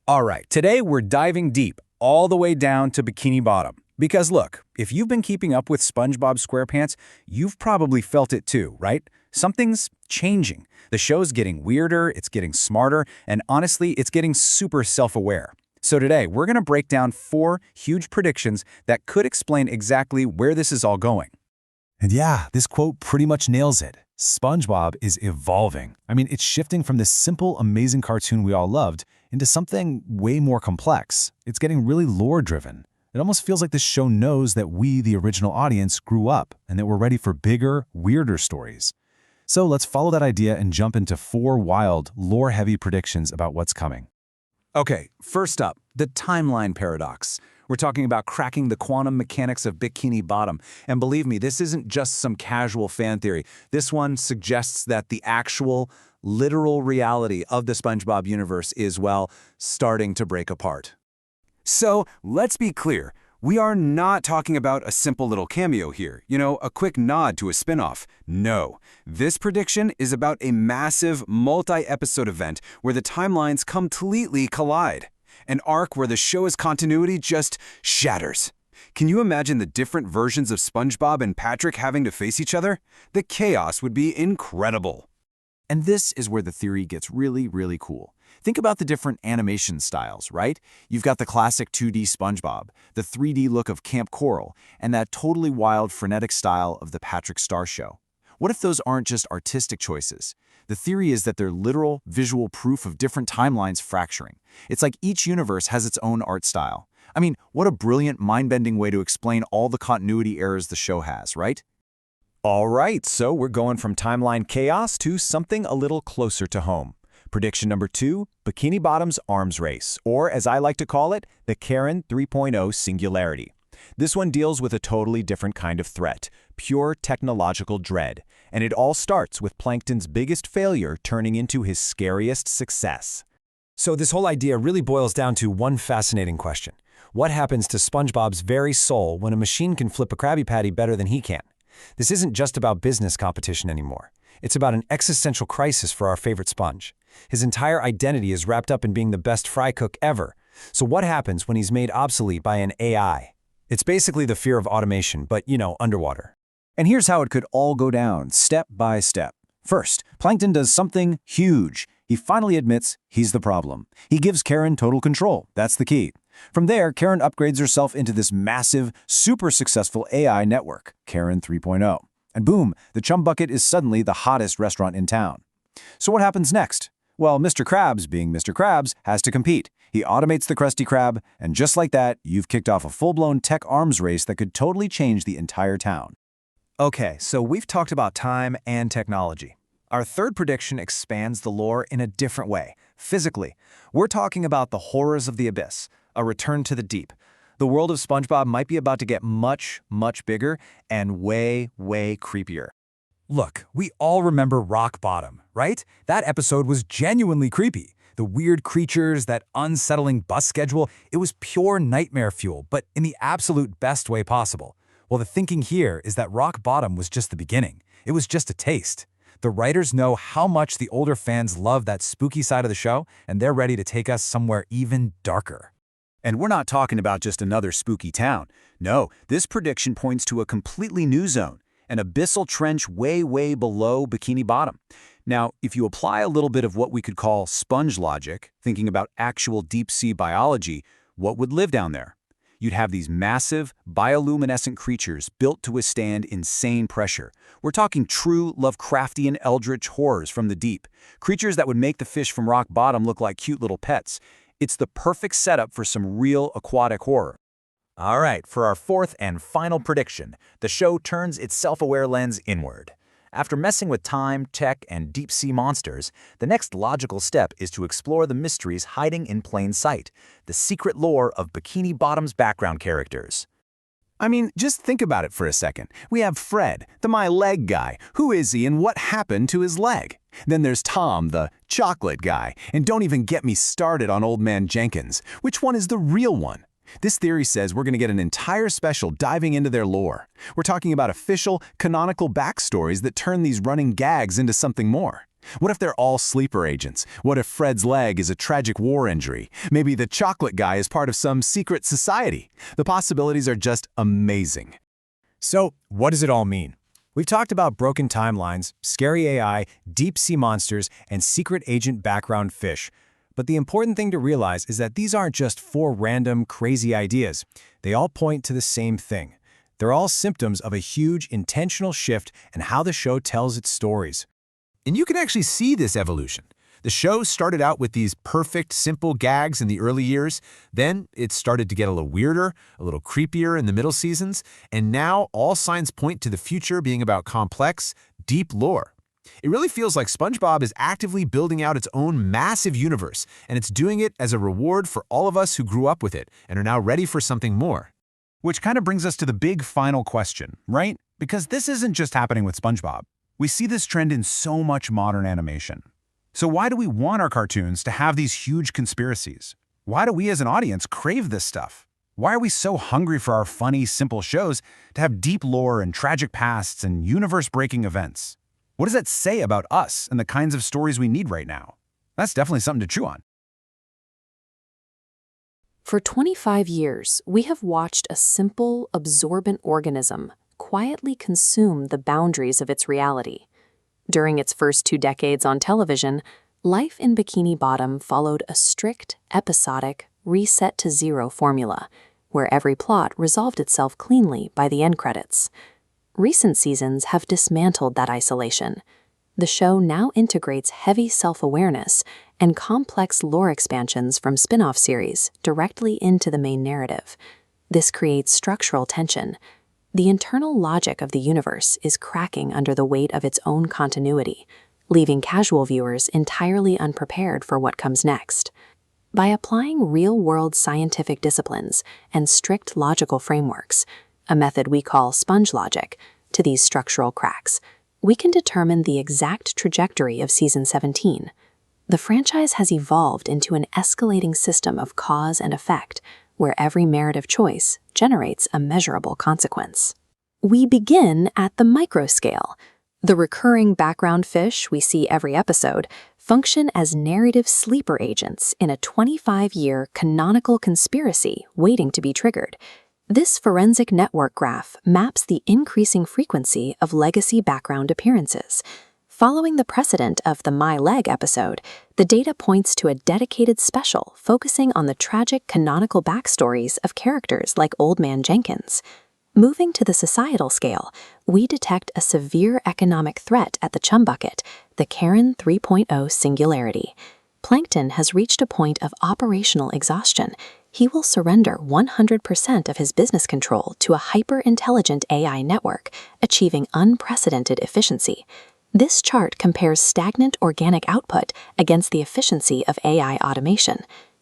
All right, today we're diving deep, all the way down to Bikini Bottom. Because look, if you've been keeping up with SpongeBob SquarePants, you've probably felt it too, right? Something's changing. The show's getting weirder, it's getting smarter, and honestly, it's getting super self-aware. So today, we're going to break down 4 huge predictions that could explain exactly where this is all going. And yeah, this quote pretty much nails it. SpongeBob is evolving. It's shifting from this simple, amazing cartoon we all loved into something way more complex. It's getting really lore-driven. It almost feels like this show knows that we, the original audience, grew up and that we're ready for bigger, weirder stories. So let's follow that idea and jump into 4 wild, lore-heavy predictions about what's coming. Okay, first up, the timeline paradox. We're talking about cracking the quantum mechanics of Bikini Bottom. And believe me, this isn't just some casual fan theory. This one suggests that the actual, literal reality of the SpongeBob universe is, well, starting to break apart. So, let's be clear. We are not talking about a simple little cameo here, a quick nod to a spin-off. No, this prediction is about a massive, multi-episode event where the timelines completely collide. An arc where the show's continuity just shatters. Can you imagine the different versions of SpongeBob and Patrick having to face each other? The chaos would be incredible. And this is where the theory gets really, really cool. Think about the different animation styles, right? You've got the classic 2D SpongeBob, the 3D look of Camp Coral, and that totally wild, frenetic style of the Patrick Star Show. What if those aren't just artistic choices? The theory is that they're literal, visual proof of different timelines fracturing. It's like each universe has its own art style. What a brilliant, mind-bending way to explain all the continuity errors the show has, right? All right, so we're going from timeline chaos to something a little closer to home. Prediction number 2, Bikini Bottom's arms race, or as I like to call it, the Karen 3.0 singularity. This one deals with a totally different kind of threat, pure technological dread. And it all starts with Plankton's biggest failure turning into his scariest success. So this whole idea really boils down to one fascinating question. What happens to SpongeBob's very soul when a machine can flip a Krabby Patty better than he can? This isn't just about business competition anymore. It's about an existential crisis for our favorite sponge. His entire identity is wrapped up in being the best fry cook ever. So what happens when he's made obsolete by an AI? It's basically the fear of automation, but, underwater. And here's how it could all go down, step by step. First, Plankton does something huge. He finally admits he's the problem. He gives Karen total control. That's the key. From there, Karen upgrades herself into this massive, super successful AI network, Karen 3.0. And boom, the Chum Bucket is suddenly the hottest restaurant in town. So what happens next? Well, Mr. Krabs, being Mr. Krabs, has to compete. He automates the Krusty Krab, and just like that, you've kicked off a full-blown tech arms race that could totally change the entire town. Okay, so we've talked about time and technology. Our third prediction expands the lore in a different way. Physically, we're talking about the horrors of the abyss, a return to the deep. The world of SpongeBob might be about to get much, much bigger and way, way creepier. Look, we all remember Rock Bottom, right? That episode was genuinely creepy. The weird creatures, that unsettling bus schedule, it was pure nightmare fuel, but in the absolute best way possible. Well, the thinking here is that Rock Bottom was just the beginning. It was just a taste. The writers know how much the older fans love that spooky side of the show, and they're ready to take us somewhere even darker. And we're not talking about just another spooky town. No, this prediction points to a completely new zone, an abyssal trench way, way below Bikini Bottom. Now, if you apply a little bit of what we could call SpongeLogic, thinking about actual deep-sea biology, what would live down there? You'd have these massive, bioluminescent creatures built to withstand insane pressure. We're talking true Lovecraftian eldritch horrors from the deep, creatures that would make the fish from Rock Bottom look like cute little pets. It's the perfect setup for some real aquatic horror. All right, for our fourth and final prediction, the show turns its self-aware lens inward. After messing with time, tech, and deep-sea monsters, the next logical step is to explore the mysteries hiding in plain sight, the secret lore of Bikini Bottom's background characters. Just think about it for a second. We have Fred, the my leg guy. Who is he and what happened to his leg? Then there's Tom, the chocolate guy. And don't even get me started on Old Man Jenkins. Which one is the real one? This theory says we're going to get an entire special diving into their lore. We're talking about official, canonical backstories that turn these running gags into something more. What if they're all sleeper agents? What if Fred's leg is a tragic war injury? Maybe the chocolate guy is part of some secret society. The possibilities are just amazing. So, what does it all mean? We've talked about broken timelines, scary AI, deep-sea monsters, and secret agent background fish. But the important thing to realize is that these aren't just four random, crazy ideas. They all point to the same thing. They're all symptoms of a huge, intentional shift in how the show tells its stories. And you can actually see this evolution. The show started out with these perfect, simple gags in the early years. Then it started to get a little weirder, a little creepier in the middle seasons. And now all signs point to the future being about complex, deep lore. It really feels like SpongeBob is actively building out its own massive universe, and it's doing it as a reward for all of us who grew up with it and are now ready for something more. Which kind of brings us to the big final question, right? Because this isn't just happening with SpongeBob. We see this trend in so much modern animation. So why do we want our cartoons to have these huge conspiracies? Why do we as an audience crave this stuff? Why are we so hungry for our funny, simple shows to have deep lore and tragic pasts and universe-breaking events? What does that say about us and the kinds of stories we need right now? That's definitely something to chew on. For 25 years, we have watched a simple, absorbent organism quietly consume the boundaries of its reality. During its first 2 decades on television, life in Bikini Bottom followed a strict, episodic, reset-to-zero formula, where every plot resolved itself cleanly by the end credits. Recent seasons have dismantled that isolation. The show now integrates heavy self-awareness and complex lore expansions from spin-off series directly into the main narrative. This creates structural tension. The internal logic of the universe is cracking under the weight of its own continuity, leaving casual viewers entirely unprepared for what comes next. By applying real-world scientific disciplines and strict logical frameworks, a method we call SpongeLogic, to these structural cracks, we can determine the exact trajectory of Season 17. The franchise has evolved into an escalating system of cause and effect, where every narrative choice generates a measurable consequence. We begin at the microscale. The recurring background fish we see every episode function as narrative sleeper agents in a 25-year canonical conspiracy waiting to be triggered. This forensic network graph maps the increasing frequency of legacy background appearances. Following the precedent of the My Leg episode, the data points to a dedicated special focusing on the tragic canonical backstories of characters like Old Man Jenkins. Moving to the societal scale, we detect a severe economic threat at the Chum bucket, the Karen 3.0 singularity. Plankton has reached a point of operational exhaustion. He will surrender 100% of his business control to a hyper-intelligent AI network, achieving unprecedented efficiency. This chart compares stagnant organic output against the efficiency of AI automation.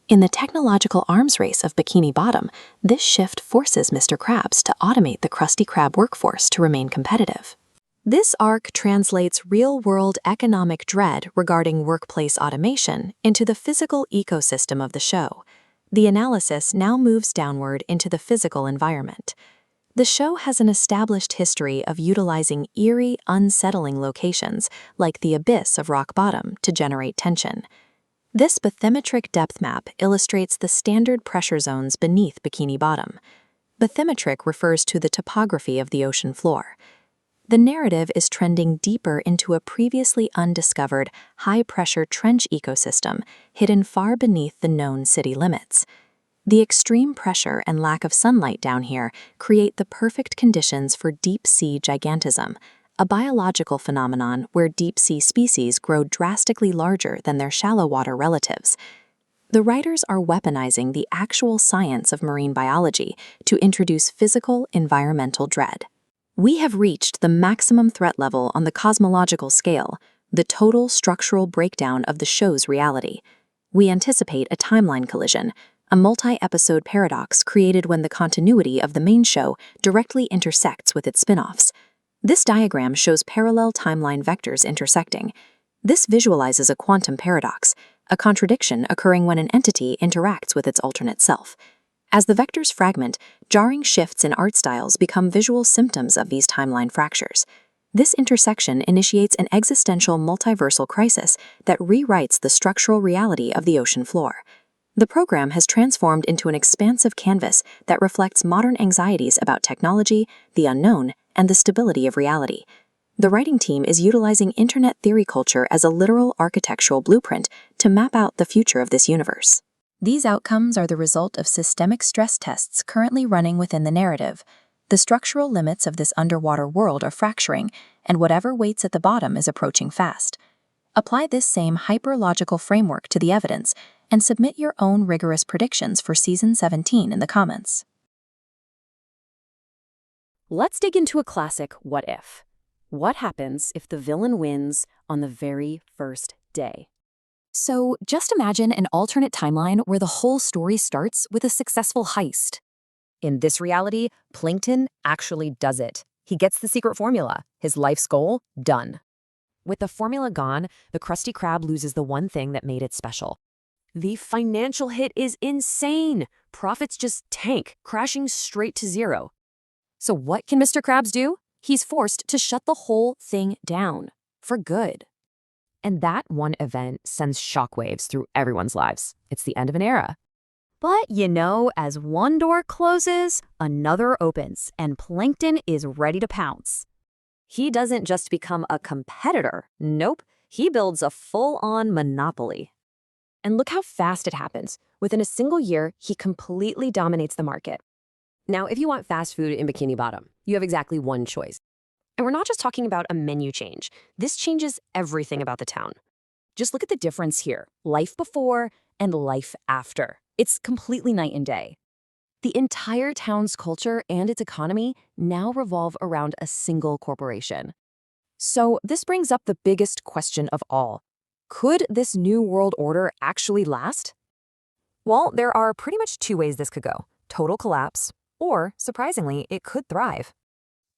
In the technological arms race of Bikini Bottom, this shift forces Mr. Krabs to automate the Krusty Krab workforce to remain competitive. This arc translates real-world economic dread regarding workplace automation into the physical ecosystem of the show. The analysis now moves downward into the physical environment. The show has an established history of utilizing eerie, unsettling locations like the abyss of rock bottom to generate tension. This bathymetric depth map illustrates the standard pressure zones beneath Bikini Bottom. Bathymetric refers to the topography of the ocean floor. The narrative is trending deeper into a previously undiscovered, high-pressure trench ecosystem hidden far beneath the known city limits. The extreme pressure and lack of sunlight down here create the perfect conditions for deep-sea gigantism, a biological phenomenon where deep-sea species grow drastically larger than their shallow-water relatives. The writers are weaponizing the actual science of marine biology to introduce physical, environmental dread. We have reached the maximum threat level on the cosmological scale, the total structural breakdown of the show's reality. We anticipate a timeline collision, a multi-episode paradox created when the continuity of the main show directly intersects with its spin-offs. This diagram shows parallel timeline vectors intersecting. This visualizes a quantum paradox, a contradiction occurring when an entity interacts with its alternate self. As the vectors fragment, jarring shifts in art styles become visual symptoms of these timeline fractures. This intersection initiates an existential multiversal crisis that rewrites the structural reality of the ocean floor. The program has transformed into an expansive canvas that reflects modern anxieties about technology, the unknown, and the stability of reality. The writing team is utilizing internet theory culture as a literal architectural blueprint to map out the future of this universe. These outcomes are the result of systemic stress tests currently running within the narrative. The structural limits of this underwater world are fracturing, and whatever waits at the bottom is approaching fast. Apply this same hyper-logical framework to the evidence and submit your own rigorous predictions for Season 17 in the comments. Let's dig into a classic what if. What happens if the villain wins on the very first day? So, just imagine an alternate timeline where the whole story starts with a successful heist. In this reality, Plankton actually does it. He gets the secret formula, his life's goal, done. With the formula gone, the Krusty Krab loses the one thing that made it special. The financial hit is insane. Profits just tank, crashing straight to zero. So what can Mr. Krabs do? He's forced to shut the whole thing down, for good. And that one event sends shockwaves through everyone's lives. It's the end of an era. But as one door closes, another opens, and Plankton is ready to pounce. He doesn't just become a competitor. Nope, he builds a full-on monopoly. And look how fast it happens. Within a single year, he completely dominates the market. Now, if you want fast food in Bikini Bottom, you have exactly one choice. And we're not just talking about a menu change. This changes everything about the town. Just look at the difference here. Life before and life after. It's completely night and day. The entire town's culture and its economy now revolve around a single corporation. So this brings up the biggest question of all. Could this new world order actually last? Well, there are pretty much two ways this could go. Total collapse, or, surprisingly, it could thrive.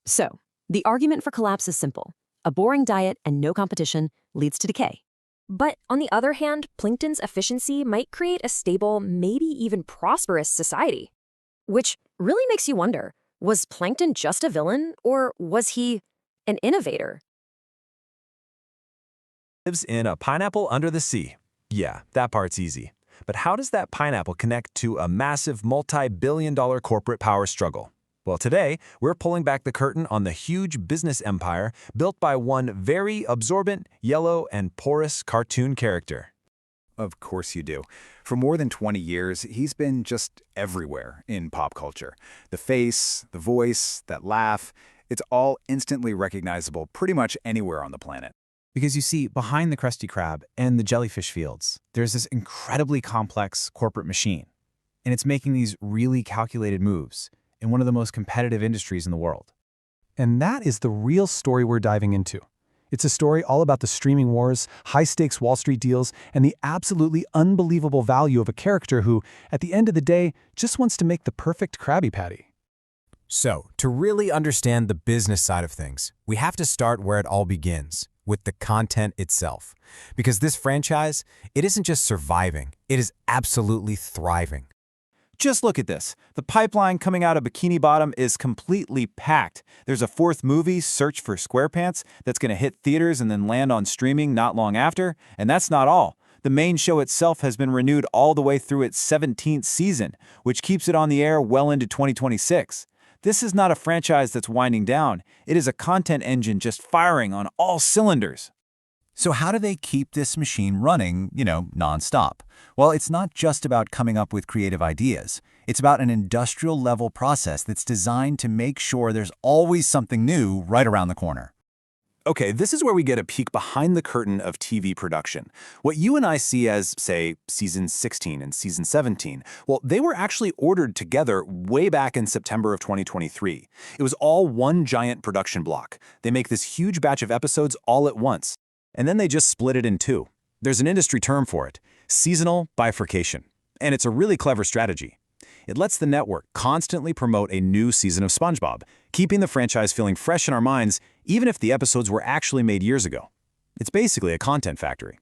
So, the argument for collapse is simple. A boring diet and no competition leads to decay. But on the other hand, Plankton's efficiency might create a stable, maybe even prosperous society. Which really makes you wonder, was Plankton just a villain, or was he an innovator? Lives in a pineapple under the sea. Yeah, that part's easy. But how does that pineapple connect to a massive multi-billion-dollar corporate power struggle? Well, today, we're pulling back the curtain on the huge business empire built by one very absorbent, yellow, and porous cartoon character. Of course you do. For more than 20 years, he's been just everywhere in pop culture. The face, the voice, that laugh, it's all instantly recognizable pretty much anywhere on the planet. Because you see, behind the Krusty Krab and the jellyfish fields, there's this incredibly complex corporate machine. And it's making these really calculated moves in one of the most competitive industries in the world. And that is the real story we're diving into. It's a story all about the streaming wars, high-stakes Wall Street deals, and the absolutely unbelievable value of a character who, at the end of the day, just wants to make the perfect Krabby Patty. So, to really understand the business side of things, we have to start where it all begins, with the content itself. Because this franchise, it isn't just surviving, it is absolutely thriving. Just look at this. The pipeline coming out of Bikini Bottom is completely packed. There's a fourth movie, Search for SquarePants, that's going to hit theaters and then land on streaming not long after. And that's not all. The main show itself has been renewed all the way through its 17th season, which keeps it on the air well into 2026. This is not a franchise that's winding down. It is a content engine just firing on all cylinders. So how do they keep this machine running, nonstop? Well, it's not just about coming up with creative ideas. It's about an industrial-level process that's designed to make sure there's always something new right around the corner. Okay, this is where we get a peek behind the curtain of TV production. What you and I see as, say, Season 16 and Season 17, well, they were actually ordered together way back in September of 2023. It was all one giant production block. They make this huge batch of episodes all at once. And then they just split it in two. There's an industry term for it, seasonal bifurcation. And it's a really clever strategy. It lets the network constantly promote a new season of SpongeBob, keeping the franchise feeling fresh in our minds, even if the episodes were actually made years ago. It's basically a content factory.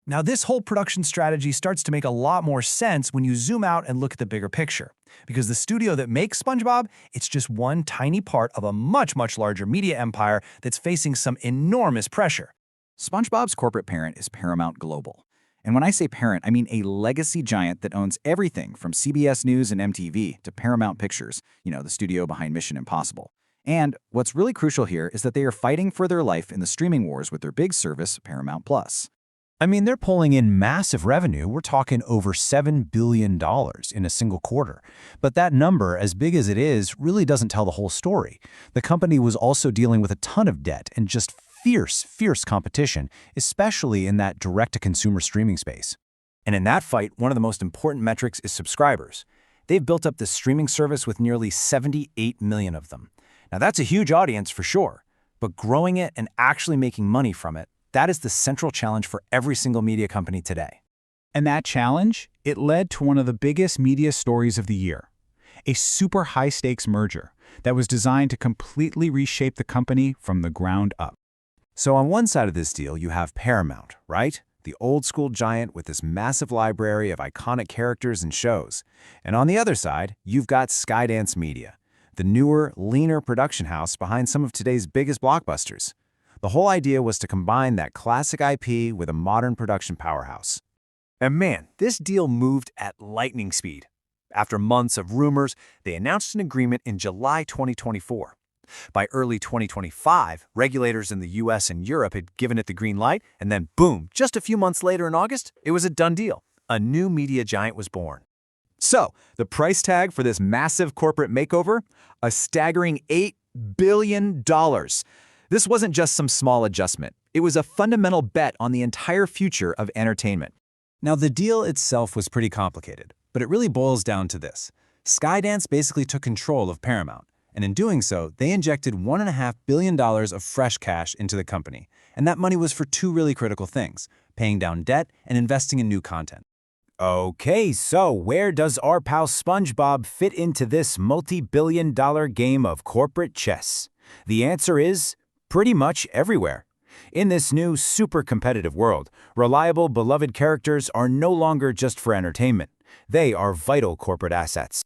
Now, this whole production strategy starts to make a lot more sense when you zoom out and look at the bigger picture. Because the studio that makes SpongeBob, it's just one tiny part of a much, much larger media empire that's facing some enormous pressure. SpongeBob's corporate parent is Paramount Global. And when I say parent, I mean a legacy giant that owns everything from CBS News and MTV to Paramount Pictures, the studio behind Mission Impossible. And what's really crucial here is that they are fighting for their life in the streaming wars with their big service, Paramount Plus. I mean, they're pulling in massive revenue. We're talking over $7 billion in a single quarter. But that number, as big as it is, really doesn't tell the whole story. The company was also dealing with a ton of debt and just fierce competition, especially in that direct-to-consumer streaming space. And in that fight, one of the most important metrics is subscribers. They've built up this streaming service with nearly 78 million of them. Now, that's a huge audience for sure, but growing it and actually making money from it, that is the central challenge for every single media company today. And that challenge, it led to one of the biggest media stories of the year. A super high-stakes merger that was designed to completely reshape the company from the ground up. So on one side of this deal, you have Paramount, right? The old-school giant with this massive library of iconic characters and shows. And on the other side, you've got Skydance Media, the newer, leaner production house behind some of today's biggest blockbusters. The whole idea was to combine that classic IP with a modern production powerhouse. And man, this deal moved at lightning speed. After months of rumors, they announced an agreement in July 2024. By early 2025, regulators in the US and Europe had given it the green light, and then boom, just a few months later in August, it was a done deal. A new media giant was born. So, the price tag for this massive corporate makeover? A staggering $8 billion. This wasn't just some small adjustment. It was a fundamental bet on the entire future of entertainment. Now, the deal itself was pretty complicated, but it really boils down to this. Skydance basically took control of Paramount, and in doing so, they injected $1.5 billion of fresh cash into the company. And that money was for two really critical things: paying down debt and investing in new content. Okay, so where does our pal SpongeBob fit into this multi-billion-dollar game of corporate chess? The answer is pretty much everywhere. In this new, super competitive world, reliable, beloved characters are no longer just for entertainment. They are vital corporate assets.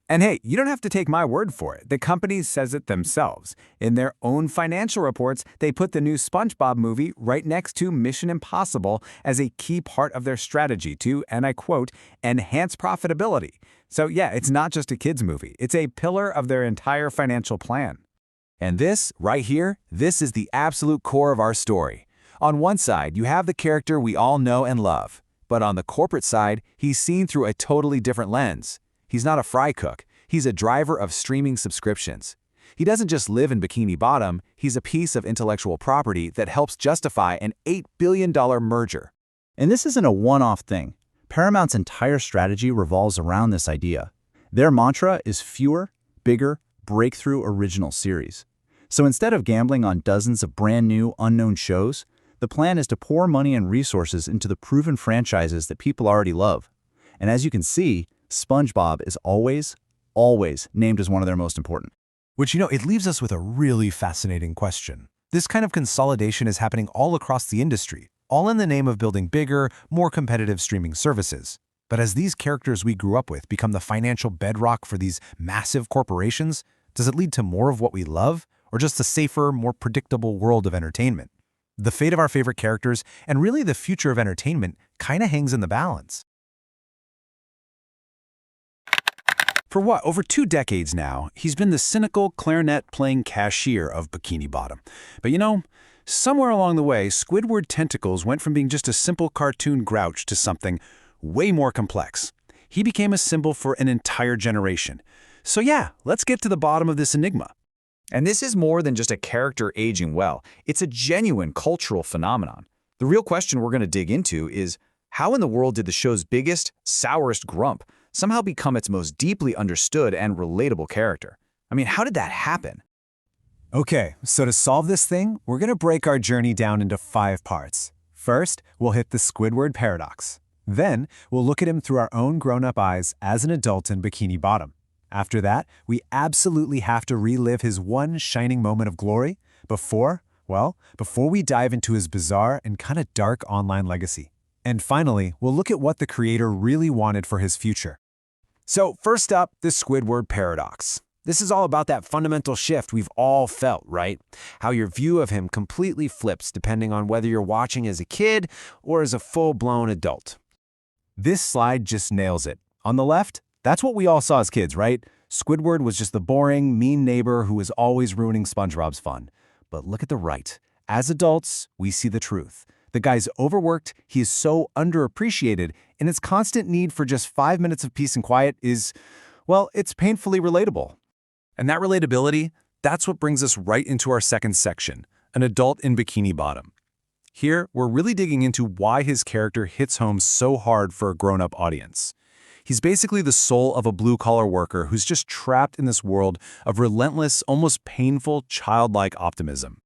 And hey, you don't have to take my word for it. The company says it themselves. In their own financial reports, they put the new SpongeBob movie right next to Mission Impossible as a key part of their strategy to, and I quote, enhance profitability. So yeah, it's not just a kids movie. It's a pillar of their entire financial plan. And this, right here, this is the absolute core of our story. On one side, you have the character we all know and love. But on the corporate side, he's seen through a totally different lens. He's not a fry cook. He's a driver of streaming subscriptions. He doesn't just live in Bikini Bottom, he's a piece of intellectual property that helps justify an $8 billion merger. And this isn't a one-off thing. Paramount's entire strategy revolves around this idea. Their mantra is fewer, bigger, breakthrough original series. So instead of gambling on dozens of brand new, unknown shows, the plan is to pour money and resources into the proven franchises that people already love. And as you can see, SpongeBob is always named as one of their most important. Which, it leaves us with a really fascinating question. This kind of consolidation is happening all across the industry, all in the name of building bigger, more competitive streaming services. But as these characters we grew up with become the financial bedrock for these massive corporations, does it lead to more of what we love, or just a safer, more predictable world of entertainment? The fate of our favorite characters, and really the future of entertainment, kind of hangs in the balance. For over 2 decades now, he's been the cynical clarinet-playing cashier of Bikini Bottom. But somewhere along the way, Squidward tentacles went from being just a simple cartoon grouch to something way more complex. He became a symbol for an entire generation. So yeah, let's get to the bottom of this enigma. And this is more than just a character aging well. It's a genuine cultural phenomenon. The real question we're going to dig into is, how in the world did the show's biggest, sourest grump somehow become its most deeply understood and relatable character? I mean, how did that happen? Okay, so to solve this thing, we're going to break our journey down into 5 parts. First, we'll hit the Squidward paradox. Then, we'll look at him through our own grown-up eyes as an adult in Bikini Bottom. After that, we absolutely have to relive his one shining moment of glory before we dive into his bizarre and kind of dark online legacy. And finally, we'll look at what the creator really wanted for his future. So first up, the Squidward paradox. This is all about that fundamental shift we've all felt, right? How your view of him completely flips depending on whether you're watching as a kid or as a full-blown adult. This slide just nails it. On the left, that's what we all saw as kids, right? Squidward was just the boring, mean neighbor who was always ruining SpongeBob's fun. But look at the right. As adults, we see the truth. The guy's overworked, he is so underappreciated, and his constant need for just 5 minutes of peace and quiet is, well, it's painfully relatable. And that relatability, that's what brings us right into our second section, an adult in Bikini Bottom. Here, we're really digging into why his character hits home so hard for a grown-up audience. He's basically the soul of a blue-collar worker who's just trapped in this world of relentless, almost painful, childlike optimism.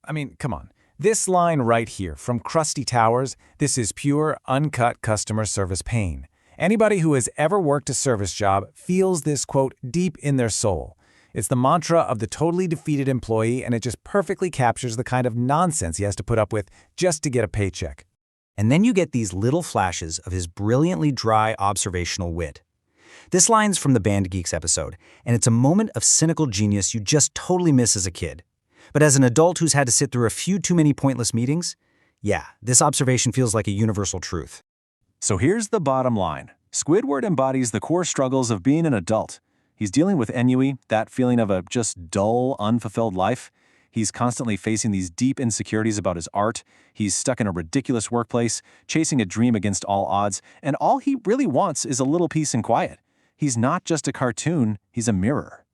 I mean, come on. This line right here from Krusty Towers, this is pure, uncut customer service pain. Anybody who has ever worked a service job feels this quote deep in their soul. It's the mantra of the totally defeated employee, and it just perfectly captures the kind of nonsense he has to put up with just to get a paycheck. And then you get these little flashes of his brilliantly dry observational wit. This line's from the Band Geeks episode, and it's a moment of cynical genius you just totally miss as a kid. But as an adult who's had to sit through a few too many pointless meetings, yeah, this observation feels like a universal truth. So here's the bottom line. Squidward embodies the core struggles of being an adult. He's dealing with ennui, that feeling of a just dull, unfulfilled life. He's constantly facing these deep insecurities about his art. He's stuck in a ridiculous workplace, chasing a dream against all odds, and all he really wants is a little peace and quiet. He's not just a cartoon, he's a mirror.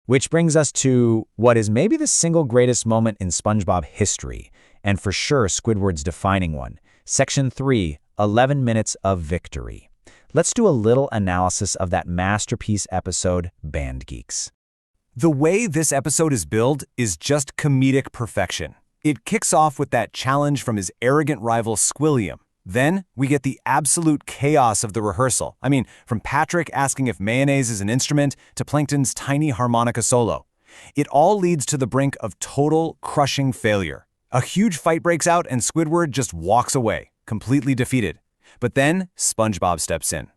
Which brings us to what is maybe the single greatest moment in SpongeBob history, and for sure Squidward's defining one. Section 3, 11 Minutes of Victory. Let's do a little analysis of that masterpiece episode, Band Geeks. The way this episode is billed is just comedic perfection. It kicks off with that challenge from his arrogant rival Squilliam. Then we get the absolute chaos of the rehearsal. I mean, from Patrick asking if mayonnaise is an instrument to Plankton's tiny harmonica solo. It all leads to the brink of total, crushing failure. A huge fight breaks out and Squidward just walks away, completely defeated. But then SpongeBob steps in.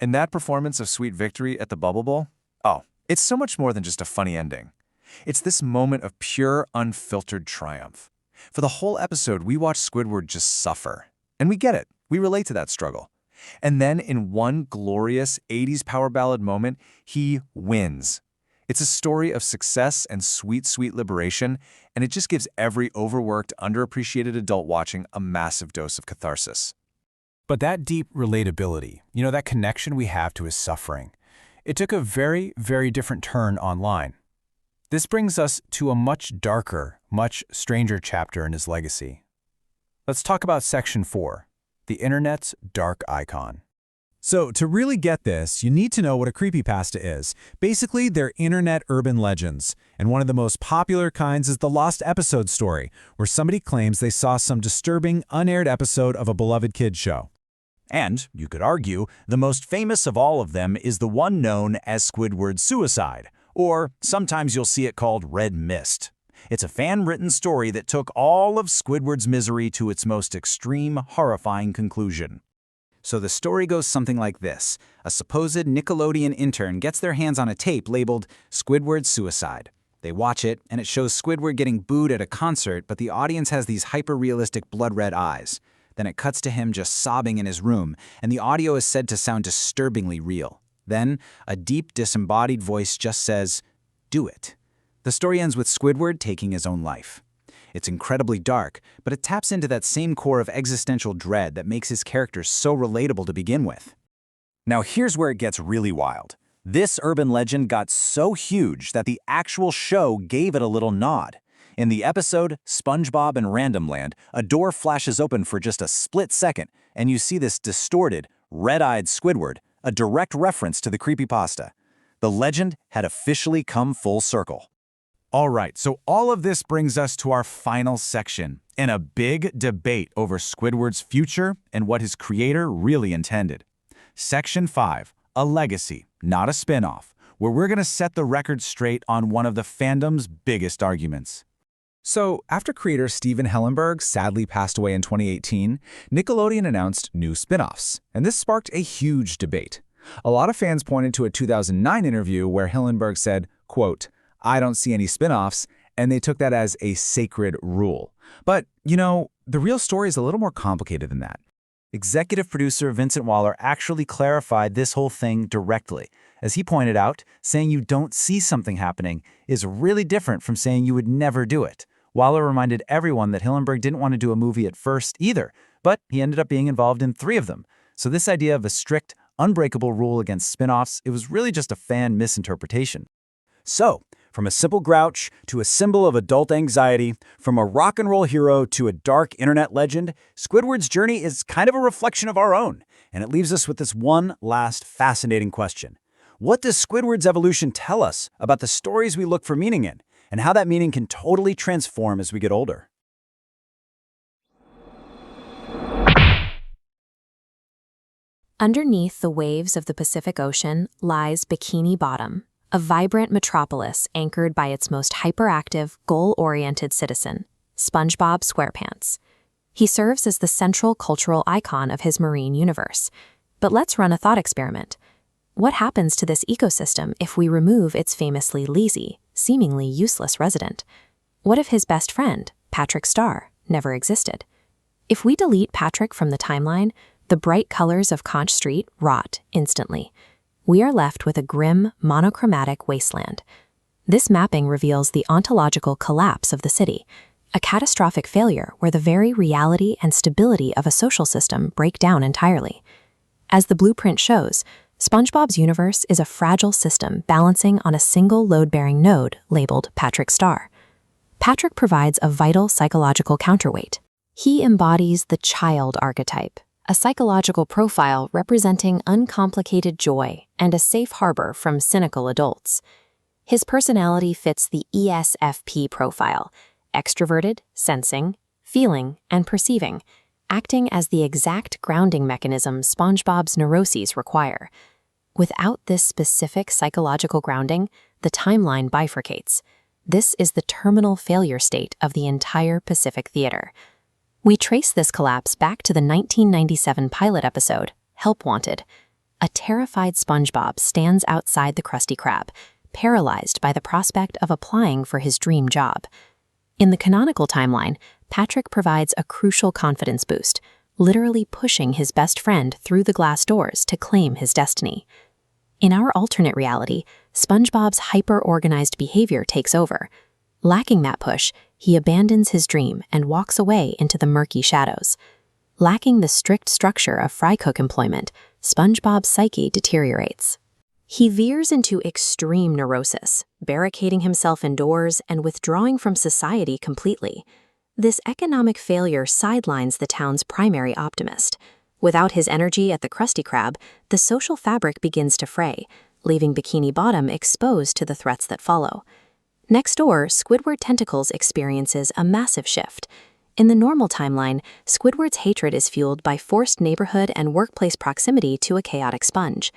And that performance of Sweet Victory at the Bubble Bowl? Oh, it's so much more than just a funny ending. It's this moment of pure, unfiltered triumph. For the whole episode, we watch Squidward just suffer. And we get it. We relate to that struggle. And then in one glorious 80s power ballad moment, he wins. It's a story of success and sweet, sweet liberation, and it just gives every overworked, underappreciated adult watching a massive dose of catharsis. But that deep relatability, that connection we have to his suffering, it took a very, very different turn online. This brings us to a much darker, much stranger chapter in his legacy. Let's talk about Section 4, the Internet's dark icon. So to really get this, you need to know what a creepypasta is. Basically, they're internet urban legends. And one of the most popular kinds is the lost episode story, where somebody claims they saw some disturbing, unaired episode of a beloved kids show. And, you could argue, the most famous of all of them is the one known as Squidward's suicide, or sometimes you'll see it called Red Mist. It's a fan-written story that took all of Squidward's misery to its most extreme, horrifying conclusion. So the story goes something like this. A supposed Nickelodeon intern gets their hands on a tape labeled Squidward's Suicide. They watch it, and it shows Squidward getting booed at a concert, but the audience has these hyper-realistic blood-red eyes. Then it cuts to him just sobbing in his room, and the audio is said to sound disturbingly real. Then, a deep, disembodied voice just says, "Do it." The story ends with Squidward taking his own life. It's incredibly dark, but it taps into that same core of existential dread that makes his character so relatable to begin with. Now here's where it gets really wild. This urban legend got so huge that the actual show gave it a little nod. In the episode, SpongeBob and Random Land, a door flashes open for just a split second, and you see this distorted, red-eyed Squidward, a direct reference to the creepypasta. The legend had officially come full circle. All right, so all of this brings us to our final section, and a big debate over Squidward's future and what his creator really intended. Section 5, a legacy, not a spin-off, where we're going to set the record straight on one of the fandom's biggest arguments. So, after creator Steven Hellenberg sadly passed away in 2018, Nickelodeon announced new spin-offs, and this sparked a huge debate. A lot of fans pointed to a 2009 interview where Hillenberg said, quote, "I don't see any spin-offs," and they took that as a sacred rule. But, the real story is a little more complicated than that. Executive producer Vincent Waller actually clarified this whole thing directly. As he pointed out, saying you don't see something happening is really different from saying you would never do it. Waller reminded everyone that Hillenberg didn't want to do a movie at first either, but he ended up being involved in 3 of them. So this idea of a strict, unbreakable rule against spin-offs, it was really just a fan misinterpretation. So, from a simple grouch to a symbol of adult anxiety, from a rock and roll hero to a dark internet legend, Squidward's journey is kind of a reflection of our own, and it leaves us with this one last fascinating question. What does Squidward's evolution tell us about the stories we look for meaning in, and how that meaning can totally transform as we get older? Underneath the waves of the Pacific Ocean lies Bikini Bottom, a vibrant metropolis anchored by its most hyperactive, goal-oriented citizen, SpongeBob SquarePants. He serves as the central cultural icon of his marine universe. But let's run a thought experiment. What happens to this ecosystem if we remove its famously lazy, seemingly useless resident? What if his best friend, Patrick Star, never existed? If we delete Patrick from the timeline, the bright colors of Conch Street rot instantly. We are left with a grim, monochromatic wasteland. This mapping reveals the ontological collapse of the city, a catastrophic failure where the very reality and stability of a social system break down entirely. As the blueprint shows, SpongeBob's universe is a fragile system balancing on a single load-bearing node labeled Patrick Star. Patrick provides a vital psychological counterweight. He embodies the child archetype, a psychological profile representing uncomplicated joy and a safe harbor from cynical adults. His personality fits the ESFP profile, extroverted, sensing, feeling, and perceiving, acting as the exact grounding mechanism SpongeBob's neuroses require. Without this specific psychological grounding, the timeline bifurcates. This is the terminal failure state of the entire Pacific Theater. We trace this collapse back to the 1997 pilot episode, Help Wanted. A terrified SpongeBob stands outside the Krusty Krab, paralyzed by the prospect of applying for his dream job. In the canonical timeline, Patrick provides a crucial confidence boost, literally pushing his best friend through the glass doors to claim his destiny. In our alternate reality, SpongeBob's hyper-organized behavior takes over. Lacking that push, he abandons his dream and walks away into the murky shadows. Lacking the strict structure of fry cook employment, SpongeBob's psyche deteriorates. He veers into extreme neurosis, barricading himself indoors and withdrawing from society completely. This economic failure sidelines the town's primary optimist. Without his energy at the Krusty Krab, the social fabric begins to fray, leaving Bikini Bottom exposed to the threats that follow. Next door, Squidward Tentacles experiences a massive shift. In the normal timeline, Squidward's hatred is fueled by forced neighborhood and workplace proximity to a chaotic sponge.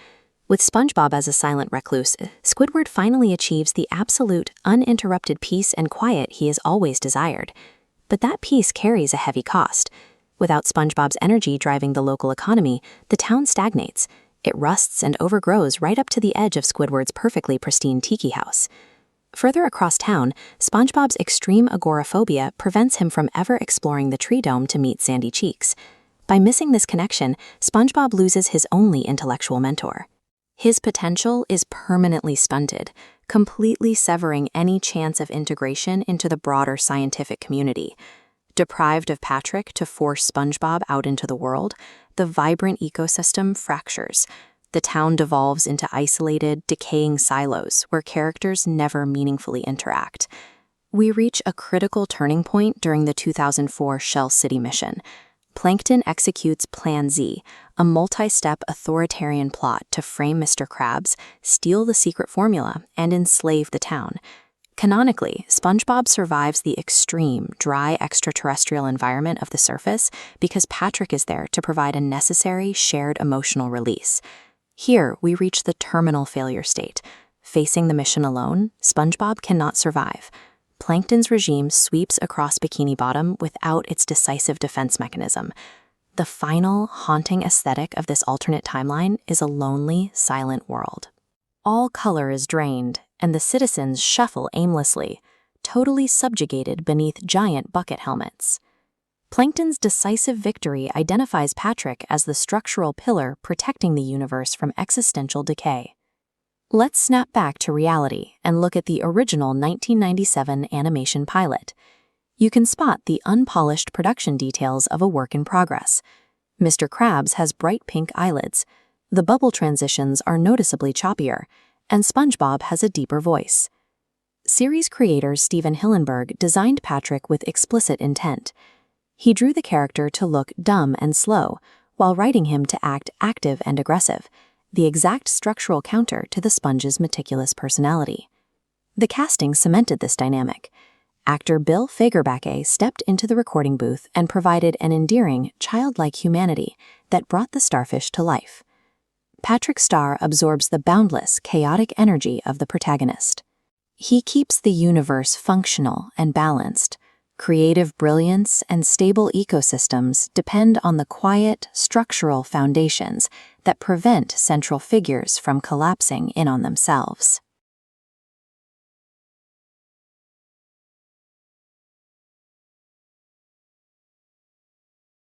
With SpongeBob as a silent recluse, Squidward finally achieves the absolute, uninterrupted peace and quiet he has always desired. But that peace carries a heavy cost. Without SpongeBob's energy driving the local economy, the town stagnates. It rusts and overgrows right up to the edge of Squidward's perfectly pristine tiki house. Further across town, SpongeBob's extreme agoraphobia prevents him from ever exploring the tree dome to meet Sandy Cheeks. By missing this connection, SpongeBob loses his only intellectual mentor. His potential is permanently stunted, completely severing any chance of integration into the broader scientific community. Deprived of Patrick to force SpongeBob out into the world, the vibrant ecosystem fractures. The town devolves into isolated, decaying silos where characters never meaningfully interact. We reach a critical turning point during the 2004 Shell City mission. Plankton executes Plan Z, a multi-step authoritarian plot to frame Mr. Krabs, steal the secret formula, and enslave the town. Canonically, SpongeBob survives the extreme, dry extraterrestrial environment of the surface because Patrick is there to provide a necessary, shared emotional release. Here, we reach the terminal failure state. Facing the mission alone, SpongeBob cannot survive. Plankton's regime sweeps across Bikini Bottom without its decisive defense mechanism. The final, haunting aesthetic of this alternate timeline is a lonely, silent world. All color is drained, and the citizens shuffle aimlessly, totally subjugated beneath giant bucket helmets. Plankton's decisive victory identifies Patrick as the structural pillar protecting the universe from existential decay. Let's snap back to reality and look at the original 1997 animation pilot. You can spot the unpolished production details of a work in progress. Mr. Krabs has bright pink eyelids, the bubble transitions are noticeably choppier, and SpongeBob has a deeper voice. Series creator Steven Hillenburg designed Patrick with explicit intent. He drew the character to look dumb and slow, while writing him to act active and aggressive, the exact structural counter to the Sponge's meticulous personality. The casting cemented this dynamic. Actor Bill Fagerbakke stepped into the recording booth and provided an endearing, childlike humanity that brought the starfish to life. Patrick Star absorbs the boundless, chaotic energy of the protagonist. He keeps the universe functional and balanced. Creative brilliance and stable ecosystems depend on the quiet, structural foundations that prevent central figures from collapsing in on themselves.